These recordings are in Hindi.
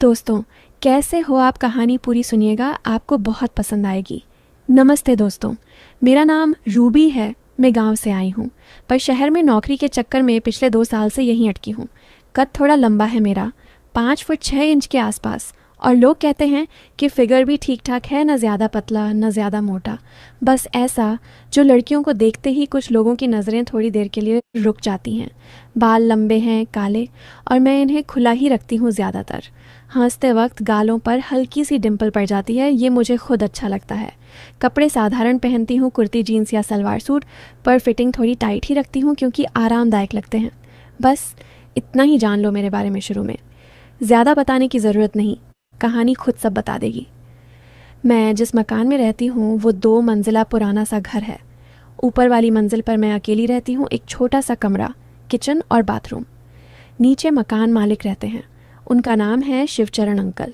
दोस्तों, कैसे हो आप? कहानी पूरी सुनिएगा, आपको बहुत पसंद आएगी। नमस्ते दोस्तों, मेरा नाम रूबी है। मैं गांव से आई हूँ, पर शहर में नौकरी के चक्कर में पिछले 2 साल से यहीं अटकी हूँ। कद थोड़ा लंबा है मेरा, 5 फुट 6 इंच के आसपास, और लोग कहते हैं कि फिगर भी ठीक ठाक है, न ज़्यादा पतला न ज़्यादा मोटा, बस ऐसा जो लड़कियों को देखते ही कुछ लोगों की नज़रें थोड़ी देर के लिए रुक जाती हैं। बाल लंबे हैं, काले, और मैं इन्हें खुला ही रखती हूँ ज़्यादातर। हंसते वक्त गालों पर हल्की सी डिंपल पड़ जाती है, ये मुझे खुद अच्छा लगता है। कपड़े साधारण पहनती हूँ, कुर्ती जीन्स या सलवार सूट, पर फिटिंग थोड़ी टाइट ही रखती हूँ क्योंकि आरामदायक लगते हैं। बस इतना ही जान लो मेरे बारे में शुरू में, ज़्यादा बताने की ज़रूरत नहीं, कहानी खुद सब बता देगी। मैं जिस मकान में रहती हूँ वो 2 मंजिला पुराना सा घर है। ऊपर वाली मंजिल पर मैं अकेली रहती हूँ, एक छोटा सा कमरा, किचन और बाथरूम। नीचे मकान मालिक रहते हैं, उनका नाम है शिवचरण अंकल।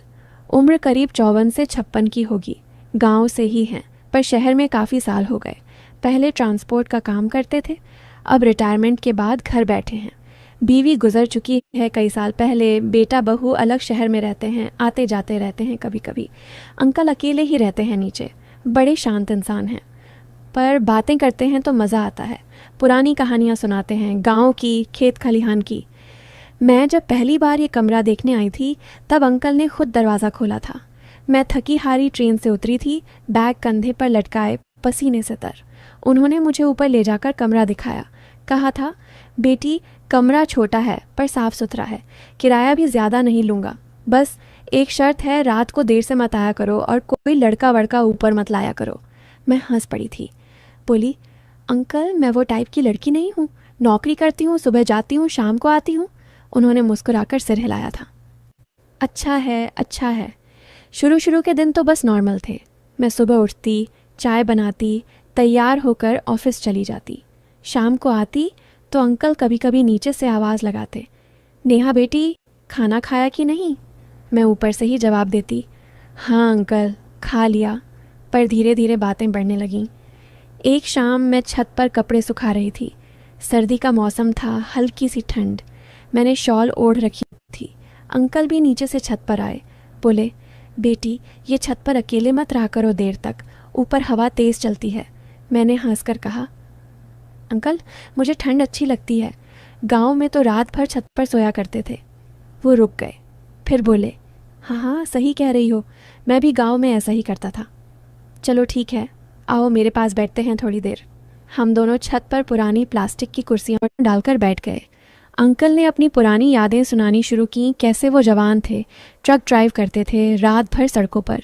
उम्र करीब 54 से 56 की होगी। गांव से ही हैं, पर शहर में काफ़ी साल हो गए। पहले ट्रांसपोर्ट का काम करते थे, अब रिटायरमेंट के बाद घर बैठे हैं। बीवी गुजर चुकी है कई साल पहले, बेटा बहू अलग शहर में रहते हैं, आते जाते रहते हैं कभी कभी। अंकल अकेले ही रहते हैं नीचे। बड़े शांत इंसान हैं, पर बातें करते हैं तो मज़ा आता है। पुरानी कहानियाँ सुनाते हैं, गाँव की, खेत खलिहान की। मैं जब पहली बार ये कमरा देखने आई थी तब अंकल ने खुद दरवाज़ा खोला था। मैं थकी हारी ट्रेन से उतरी थी, बैग कंधे पर लटकाए, पसीने से तर। उन्होंने मुझे ऊपर ले जाकर कमरा दिखाया, कहा था, बेटी कमरा छोटा है पर साफ़ सुथरा है, किराया भी ज़्यादा नहीं लूँगा, बस एक शर्त है, रात को देर से मत आया करो और कोई लड़का वड़का ऊपर मत लाया करो। मैं हंस पड़ी थी, बोली, अंकल मैं वो टाइप की लड़की नहीं हूँ, नौकरी करती हूँ, सुबह जाती हूँ, शाम को आती हूँ। उन्होंने मुस्कुराकर सिर हिलाया था। अच्छा है, अच्छा है। शुरू शुरू के दिन तो बस नॉर्मल थे। मैं सुबह उठती, चाय बनाती, तैयार होकर ऑफिस चली जाती। शाम को आती तो अंकल कभी कभी नीचे से आवाज़ लगाते, नेहा बेटी खाना खाया कि नहीं? मैं ऊपर से ही जवाब देती, हाँ अंकल खा लिया। पर धीरे धीरे बातें बढ़ने लगीं। एक शाम मैं छत पर कपड़े सुखा रही थी। सर्दी का मौसम था, हल्की सी ठंड। मैंने शॉल ओढ़ रखी थी। अंकल भी नीचे से छत पर आए, बोले, बेटी ये छत पर अकेले मत रहा करो देर तक, ऊपर हवा तेज़ चलती है। मैंने हंसकर कहा, अंकल मुझे ठंड अच्छी लगती है, गांव में तो रात भर छत पर सोया करते थे। वो रुक गए, फिर बोले, हाँ हाँ सही कह रही हो, मैं भी गांव में ऐसा ही करता था। चलो ठीक है, आओ मेरे पास बैठते हैं थोड़ी देर। हम दोनों छत पर पुरानी प्लास्टिक की कुर्सियाँ डालकर बैठ गए। अंकल ने अपनी पुरानी यादें सुनानी शुरू की, कैसे वो जवान थे, ट्रक ड्राइव करते थे, रात भर सड़कों पर।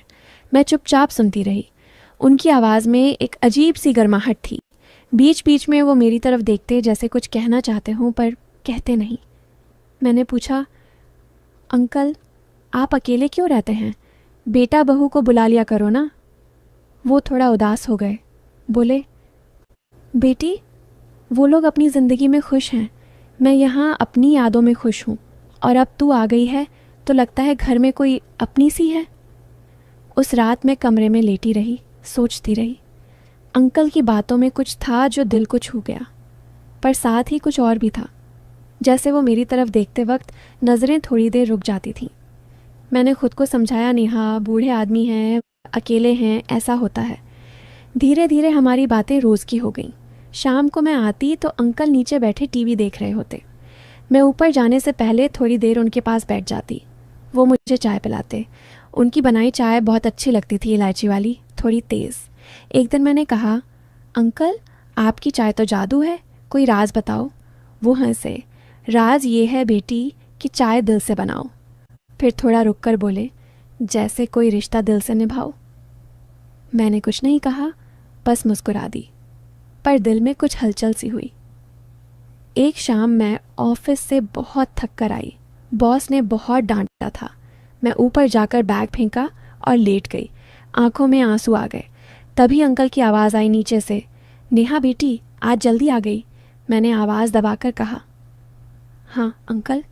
मैं चुपचाप सुनती रही। उनकी आवाज़ में एक अजीब सी गर्माहट थी। बीच बीच में वो मेरी तरफ देखते जैसे कुछ कहना चाहते हों, पर कहते नहीं। मैंने पूछा, अंकल आप अकेले क्यों रहते हैं? बेटा बहू को बुला लिया करो ना। वो थोड़ा उदास हो गए, बोले, बेटी वो लोग अपनी ज़िंदगी में खुश हैं, मैं यहाँ अपनी यादों में खुश हूँ, और अब तू आ गई है तो लगता है घर में कोई अपनी सी है। उस रात मैं कमरे में लेटी रही, सोचती रही। अंकल की बातों में कुछ था जो दिल को छू गया, पर साथ ही कुछ और भी था। जैसे वो मेरी तरफ देखते वक्त नज़रें थोड़ी देर रुक जाती थीं। मैंने खुद को समझाया, नेहा बूढ़े आदमी हैं, अकेले हैं, ऐसा होता है। धीरे धीरे हमारी बातें रोज़ की हो गईं। शाम को मैं आती तो अंकल नीचे बैठे टीवी देख रहे होते। मैं ऊपर जाने से पहले थोड़ी देर उनके पास बैठ जाती। वो मुझे चाय पिलाते। उनकी बनाई चाय बहुत अच्छी लगती थी, इलायची वाली, थोड़ी तेज़। एक दिन मैंने कहा, अंकल आपकी चाय तो जादू है, कोई राज बताओ। वो हंसे, राज ये है बेटी कि चाय दिल से बनाओ। फिर थोड़ा रुक कर बोले, जैसे कोई रिश्ता दिल से निभाओ। मैंने कुछ नहीं कहा, बस मुस्कुरा दी, पर दिल में कुछ हलचल सी हुई। एक शाम मैं ऑफिस से बहुत थक कर आई। बॉस ने बहुत डांटा था। मैं ऊपर जाकर बैग फेंका और लेट गई। आंखों में आंसू आ गए। तभी अंकल की आवाज़ आई नीचे से, नेहा बेटी आज जल्दी आ गई। मैंने आवाज़ दबाकर कहा, हाँ अंकल।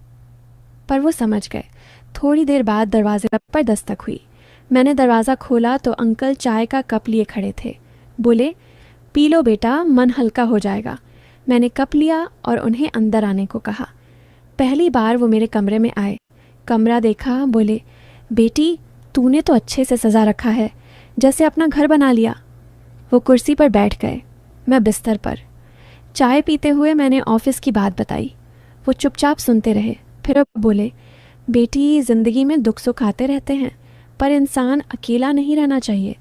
पर वो समझ गए। थोड़ी देर बाद दरवाजे पर दस्तक हुई। मैंने दरवाज़ा खोला तो अंकल चाय का कप लिए खड़े थे। बोले, पी लो बेटा, मन हल्का हो जाएगा। मैंने कप लिया और उन्हें अंदर आने को कहा। पहली बार वो मेरे कमरे में आए। कमरा देखा, बोले, बेटी, तूने तो अच्छे से सजा रखा है, जैसे अपना घर बना लिया। वो कुर्सी पर बैठ गए, मैं बिस्तर पर। चाय पीते हुए मैंने ऑफिस की बात बताई। वो चुपचाप सुनते रहे, फिर अब बोले, बेटी, ज़िंदगी में दुख सुख आते रहते हैं, पर इंसान अकेला नहीं रहना चाहिए।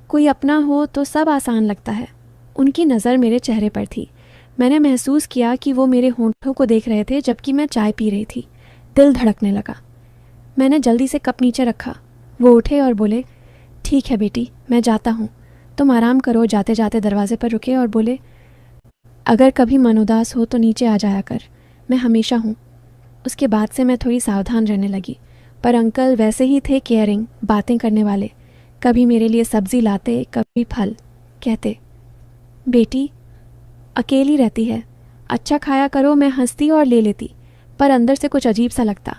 कोई अपना हो तो सब आसान लगता है। उनकी नज़र मेरे चेहरे पर थी। मैंने महसूस किया कि वो मेरे होंठों को देख रहे थे जबकि मैं चाय पी रही थी। दिल धड़कने लगा। मैंने जल्दी से कप नीचे रखा। वो उठे और बोले, ठीक है बेटी, मैं जाता हूँ, तुम आराम करो। जाते जाते दरवाजे पर रुके और बोले, अगर कभी मन उदास हो तो नीचे आ जाया कर, मैं हमेशा हूँ। उसके बाद से मैं थोड़ी सावधान रहने लगी, पर अंकल वैसे ही थे, केयरिंग, बातें करने वाले। कभी मेरे लिए सब्जी लाते, कभी फल। कहते, बेटी, अकेली रहती है, अच्छा खाया करो। मैं हंसती और ले लेती, पर अंदर से कुछ अजीब सा लगता,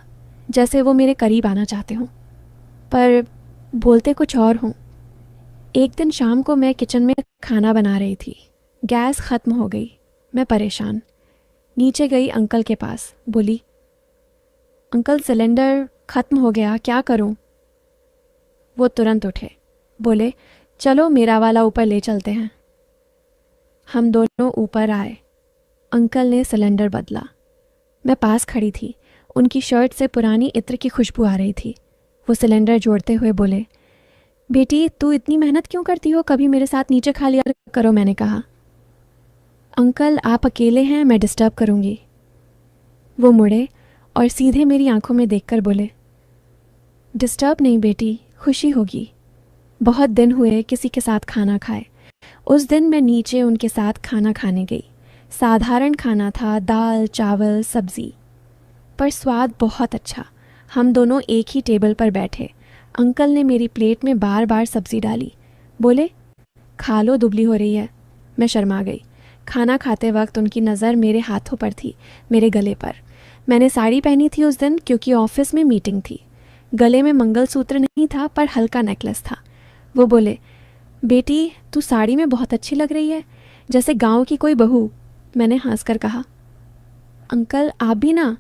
जैसे वो मेरे करीब आना चाहते हों, पर बोलते कुछ और हों। एक दिन शाम को मैं किचन में खाना बना रही थी। गैस ख़त्म हो गई। मैं परेशान नीचे गई अंकल के पास। बोली, अंकल, सिलेंडर ख़त्म हो गया, क्या करूं? वो तुरंत उठे, बोले, चलो मेरा वाला ऊपर ले चलते हैं। हम दोनों ऊपर आए। अंकल ने सिलेंडर बदला। मैं पास खड़ी थी। उनकी शर्ट से पुरानी इत्र की खुशबू आ रही थी। वो सिलेंडर जोड़ते हुए बोले, बेटी, तू इतनी मेहनत क्यों करती हो? कभी मेरे साथ नीचे खा लिया करो। मैंने कहा, अंकल, आप अकेले हैं, मैं डिस्टर्ब करूँगी। वो मुड़े और सीधे मेरी आंखों में देखकर बोले, डिस्टर्ब नहीं बेटी, खुशी होगी। बहुत दिन हुए किसी के साथ खाना खाए। उस दिन मैं नीचे उनके साथ खाना खाने गई। साधारण खाना था, दाल, चावल, सब्जी, पर स्वाद बहुत अच्छा। हम दोनों एक ही टेबल पर बैठे। अंकल ने मेरी प्लेट में बार बार सब्जी डाली। बोले, खा लो, दुबली हो रही है। मैं शर्मा गई। खाना खाते वक्त उनकी नज़र मेरे हाथों पर थी, मेरे गले पर। मैंने साड़ी पहनी थी उस दिन, क्योंकि ऑफिस में मीटिंग थी। गले में मंगलसूत्र नहीं था, पर हल्का नेकलेस था। वो बोले, बेटी, तू साड़ी में बहुत अच्छी लग रही है, जैसे गांव की कोई बहू। मैंने हंसकर कहा, अंकल, आप भी ना।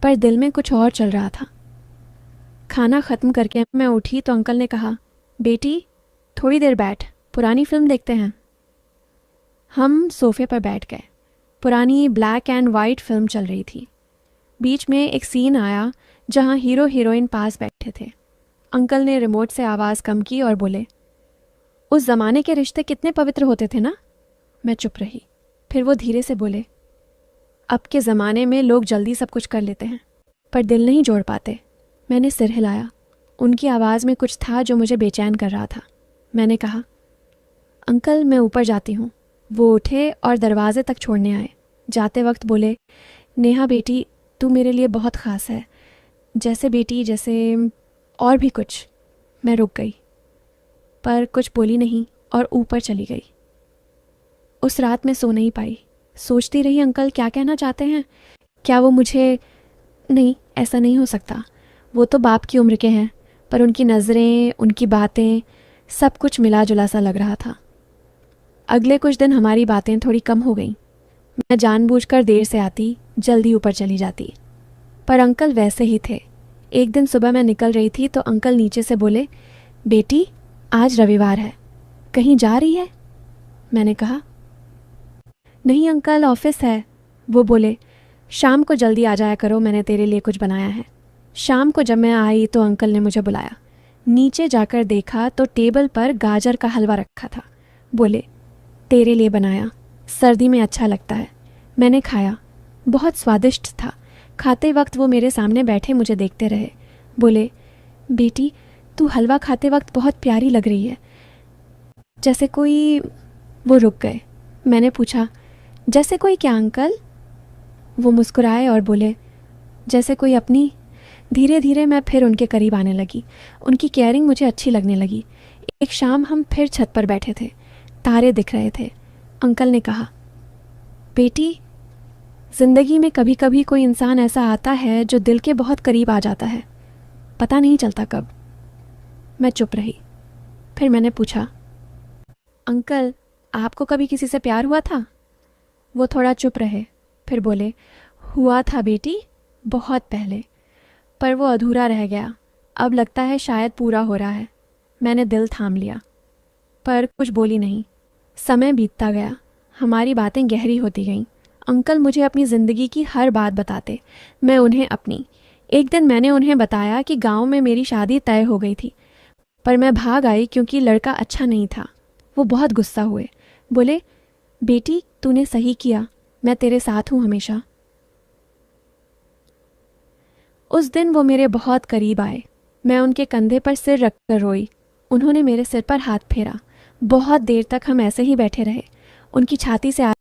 पर दिल में कुछ और चल रहा था। खाना ख़त्म करके मैं उठी तो अंकल ने कहा, बेटी, थोड़ी देर बैठ, पुरानी फिल्म देखते हैं। हम सोफे पर बैठ गए। पुरानी ब्लैक एंड वाइट फिल्म चल रही थी। बीच में एक सीन आया जहां हीरो हीरोइन पास बैठे थे। अंकल ने रिमोट से आवाज़ कम की और बोले, उस ज़माने के रिश्ते कितने पवित्र होते थे ना। मैं चुप रही। फिर वो धीरे से बोले, अब के ज़माने में लोग जल्दी सब कुछ कर लेते हैं, पर दिल नहीं जोड़ पाते। मैंने सिर हिलाया। उनकी आवाज़ में कुछ था जो मुझे बेचैन कर रहा था। मैंने कहा, अंकल, मैं ऊपर जाती हूँ। वो उठे और दरवाजे तक छोड़ने आए। जाते वक्त बोले, नेहा बेटी, तू मेरे लिए बहुत ख़ास है, जैसे बेटी, जैसे और भी कुछ। मैं रुक गई, पर कुछ बोली नहीं और ऊपर चली गई। उस रात मैं सो नहीं पाई। सोचती रही, अंकल क्या कहना चाहते हैं? क्या वो मुझे... नहीं, ऐसा नहीं हो सकता। वो तो बाप की उम्र के हैं, पर उनकी नज़रें, उनकी बातें, सब कुछ मिला जुला सा लग रहा था। अगले कुछ दिन हमारी बातें थोड़ी कम हो गईं। मैं जानबूझकर देर से आती, जल्दी ऊपर चली जाती, पर अंकल वैसे ही थे। एक दिन सुबह मैं निकल रही थी तो अंकल नीचे से बोले, बेटी, आज रविवार है, कहीं जा रही है? मैंने कहा, नहीं अंकल, ऑफिस है। वो बोले, शाम को जल्दी आ जाया करो, मैंने तेरे लिए कुछ बनाया है। शाम को जब मैं आई तो अंकल ने मुझे बुलाया। नीचे जाकर देखा तो टेबल पर गाजर का हलवा रखा था। बोले, तेरे लिए बनाया, सर्दी में अच्छा लगता है। मैंने खाया, बहुत स्वादिष्ट था। खाते वक्त वो मेरे सामने बैठे मुझे देखते रहे। बोले, बेटी, तू हलवा खाते वक्त बहुत प्यारी लग रही है, जैसे कोई... वो रुक गए। मैंने पूछा, जैसे कोई क्या अंकल? वो मुस्कुराए और बोले, जैसे कोई अपनी। धीरे धीरे मैं फिर उनके करीब आने लगी। उनकी केयरिंग मुझे अच्छी लगने लगी। एक शाम हम फिर छत पर बैठे थे। तारे दिख रहे थे। अंकल ने कहा, बेटी, ज़िंदगी में कभी कभी कोई इंसान ऐसा आता है जो दिल के बहुत करीब आ जाता है, पता नहीं चलता कब। मैं चुप रही। फिर मैंने पूछा, अंकल, आपको कभी किसी से प्यार हुआ था? वो थोड़ा चुप रहे, फिर बोले, हुआ था बेटी, बहुत पहले, पर वो अधूरा रह गया। अब लगता है शायद पूरा हो रहा है। मैंने दिल थाम लिया, पर कुछ बोली नहीं। समय बीतता गया, हमारी बातें गहरी होती गईं। अंकल मुझे अपनी ज़िंदगी की हर बात बताते, मैं उन्हें अपनी। एक दिन मैंने उन्हें बताया कि गांव में मेरी शादी तय हो गई थी, पर मैं भाग आई क्योंकि लड़का अच्छा नहीं था। वो बहुत गुस्सा हुए, बोले, बेटी तूने सही किया, मैं तेरे साथ हूँ हमेशा। उस दिन वो मेरे बहुत करीब आए। मैं उनके कंधे पर सिर रखकर रोई। उन्होंने मेरे सिर पर हाथ फेरा। बहुत देर तक हम ऐसे ही बैठे रहे। उनकी छाती से